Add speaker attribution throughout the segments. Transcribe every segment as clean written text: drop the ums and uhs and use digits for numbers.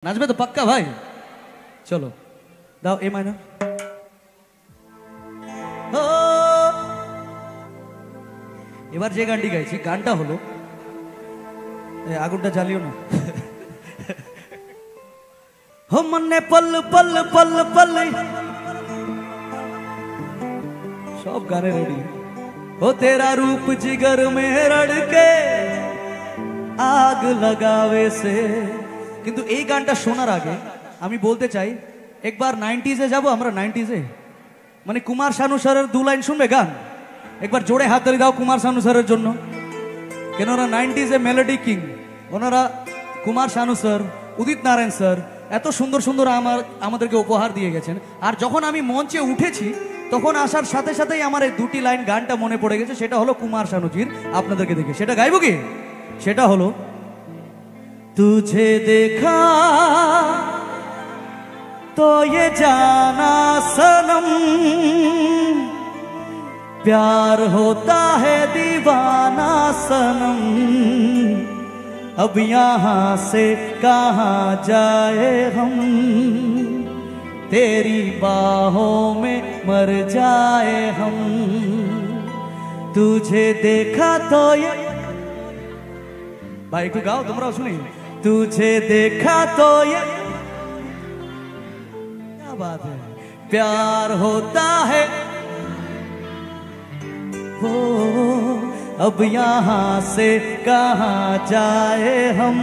Speaker 1: নাচবে তো পাক্কা ভাই? চলো দাও এ মাইনর। এবার যে গানটি গাইছি গানটা হলো, আগুনটা জ্বালিও না। हो मन ने पल पल पल पल सब गाने रेडी हो तेरा रूप जिगर में रड़के आग लगावे से। কিন্তু এই গানটা শোনার আগে আমি বলতে চাই একবার 90s এ যাব আমরা। 90s এ মানে কুমার শানু স্যারের দু লাইন শুনবে গান? একবার জোরে হাততালি দাও কুমার শানু স্যারের জন্য, কেন ওরা 90s এ মেলোডি কিং। ওনারা কুমার শানু স্যার, উদিত নারায়ণ স্যার এত সুন্দর সুন্দর আমাদেরকে উপহার দিয়ে গেছেন। আর যখন আমি মঞ্চে উঠেছি তখন আসার সাথে সাথেই আমার এই দুটি লাইন গানটা মনে পড়ে গেছে। সেটা হলো কুমার শানুজির, আপনাদেরকে দেখে সেটা গাইবো কি? সেটা হলো तुझे देखा तो ये जाना सनम प्यार होता है दीवाना सनम अब यहाँ से कहाँ जाए हम तेरी बाहों में मर जाए हम तुझे देखा तो ये भाई একটু গাও তোমরাও শুনি। तुझे देखा तो ये क्या बात है प्यार होता है वो अब यहाँ से कहाँ जाए हम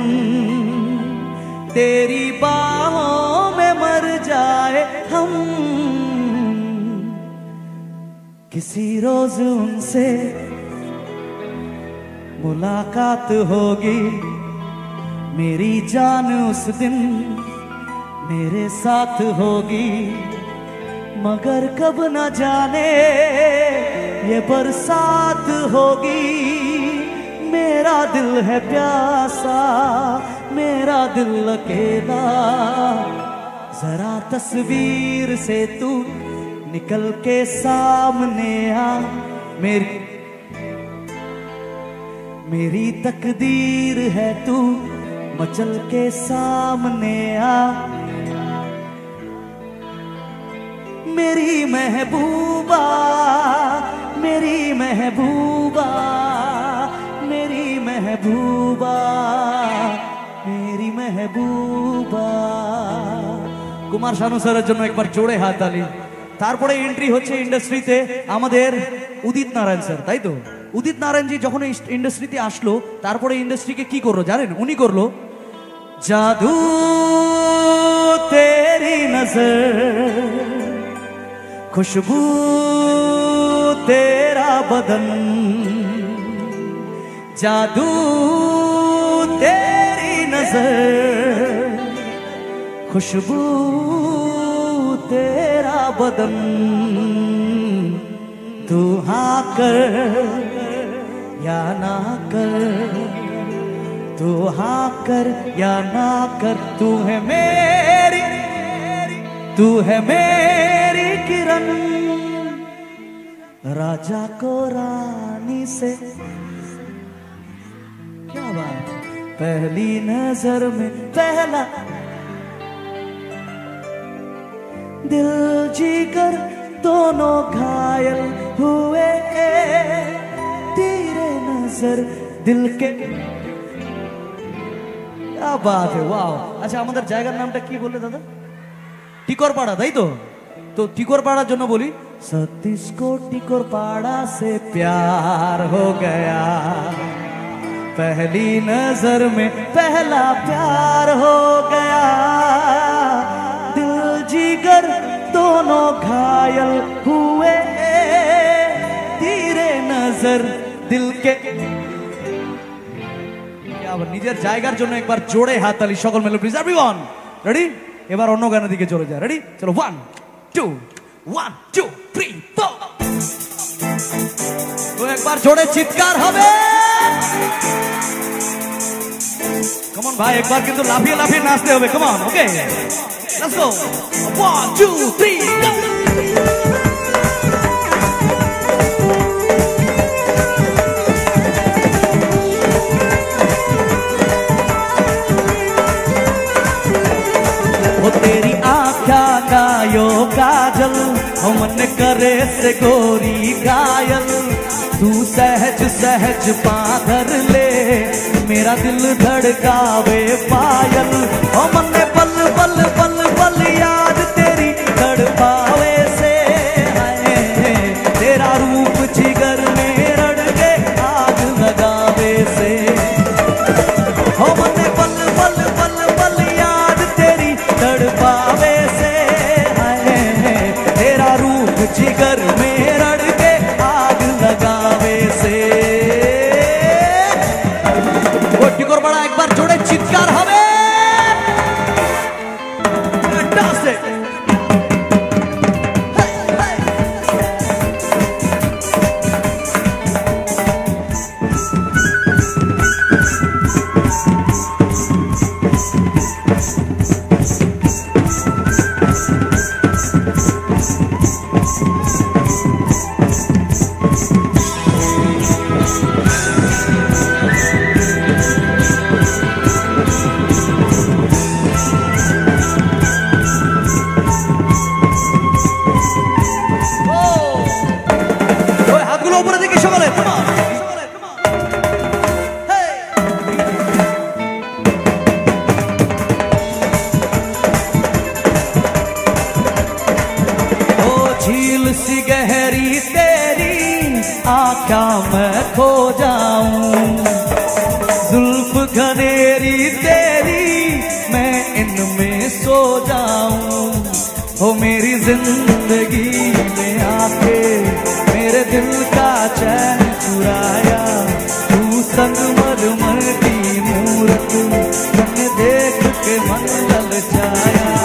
Speaker 1: तेरी बाहों में मर जाए हम किसी रोज उनसे मुलाकात होगी मेरी जान उस दिन मेरे साथ होगी मगर कब न जाने ये बरसात होगी मेरा दिल है प्यासा मेरा दिल अकेला जरा तस्वीर से तू निकल के सामने आ मेरी तकदीर है तू मचल के सामने आ मेरी महबूबा मेरी महबूबा मेरी महबूबा मेरी महबूबा। কুমার শানু স্যারের জন্য একবার জোরে হাততালি। তারপরে এন্ট্রি হচ্ছে ইন্ডাস্ট্রিতে আমাদের উদিত নারায়ণ স্যার, তাই তো? উদিত নারায়ণজি যখন ইন্ডাস্ট্রিতে আসলো তারপরে ইন্ডাস্ট্রিকে কি করলো জানেন? উনি করলো जादू तेरी नजर खुशबू तेरा बदन जादू तेरी नजर खुशबू तेरा बदन तू हाँ कर या ना कर तू हाँ कर या ना कर तू है मेरी किरण राजा को रानी से क्या बात पहली नजर में पहला दिल जिगर दोनों घायल हुए तेरे नजर दिल के क्या बात है वाओ। अच्छा আমাদের জায়গার নামটা কি বললে দাদা? টিকরপাড়া, তাই তো? তো টিকরপাড়ার জন্য বলি 36 को टिकोरपाड़ा से प्यार हो गया पहली नजर में पहला प्यार हो गया दिल जिगर दोनों घायल हुए तेरे नजर दिल के। আবার নিজের জায়গার জন্য একবার জোরে হাততালি সকল মিলে প্লিজ एवरीवन। রেডি? এবার অন্য গানের দিকে চলে যায়। রেডি? চলো 1 2 1 2 3 4 তো একবার জোরে চিৎকার হবে। কাম অন ভাই একবার কিন্তু লাফিয়ে লাফিয়ে নাচতে হবে। Come on okay let's go 1 2 3 go। बनायो काजल, हो मन करे से गोरी घायल। तू सहज सहज पाधर ले, मेरा दिल धड़कावे पायल। हो मन पल पल पल पल याद तेरी तड़पावे से, तेरा रूप जिगर में रड़ के आग लगावे से। हो मन पल पल पल पल याद तेरी तड़पावे से, तेरा रूप जिगर में रड़ के आग लगावे से। कोटि को बड़ा एक बार जोड़े चित्कार हवे सी गहरी तेरी आँखा मैं खो जाऊं, जुल्फ घनेरी तेरी मैं इनमें सो जाऊं। हो मेरी जिंदगी में आके मेरे दिल का चैन चुराया, तू संगमरमर की मूरत मन देख के मन ललचाया।